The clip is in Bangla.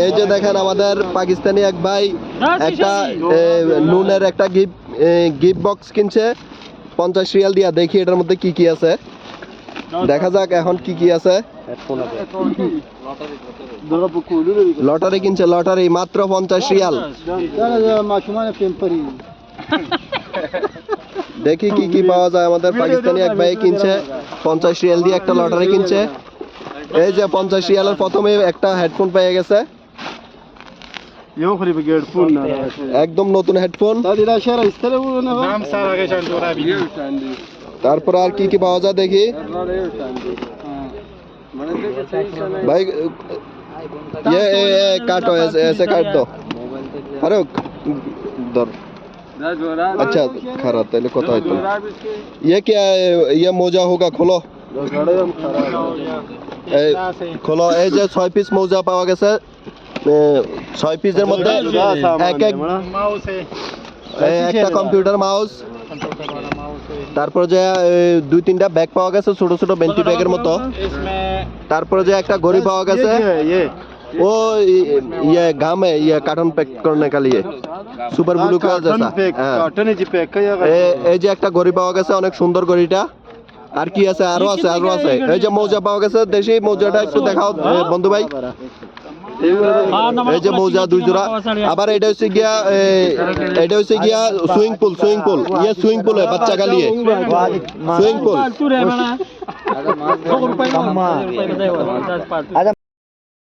এই যে দেখেন আমাদের পাকিস্তানি এক ভাই একটা নুনের একটা গিফট বক্স কিনছে 50 রিয়াল দিয়া। দেখি এটার মধ্যে কি কি আছে, দেখা যাক এখন কি কি আছে। লটারি কিনছে, লটারি মাত্র 50 রিয়াল। দেখি কি কি পাওয়া যায়। আমাদের পাকিস্তানি এক ভাই কিনছে 50 রিয়াল দিয়ে একটা লটারি কিনছে। এই যে 50 রিয়ালের প্রথমে একটা হেডফোন পেয়ে গেছে, একদম নতুন হেডফোন। তারপর আর কি কি পাওয়া যায় দেখি ভাই। ये काटो, ऐसे काट दो। अरे दर अच्छा खराब तेल कत है। ये क्या है? ये मोजा होगा, खोलो खोलो। এই যে 6 পিস মোজা পাওয়া গেছে। 6 পিসের মধ্যে একটা কম্পিউটার মাউস, তারপর যে 2-3টা ব্যাগ পাওয়া গেছে, ছোট ছোট বেন্টি ব্যাগের মতো। তারপরে যে একটা ঘড়ি পাওয়া গেছে, वो ये गाम है, ये कार्टन पैक करने के लिए सुपर ब्लू का जैसा। এই যে একটা ঘড়ি পাওয়া গেছে, অনেক সুন্দর ঘড়িটা। আর কি আছে? আরো আছে, আরো আছে। এই যে মোজা পাওয়া গেছে, দেশি মোজাটা একটু দেখাও বন্ধু ভাই। এই যে মোজা 2 জোড়া। আবার এটা হচ্ছে গিয়া সুইমিং পুল, সুইমিং পুল। ये स्विमिंग पूल है बच्चा का लिए, स्विमिंग पूल।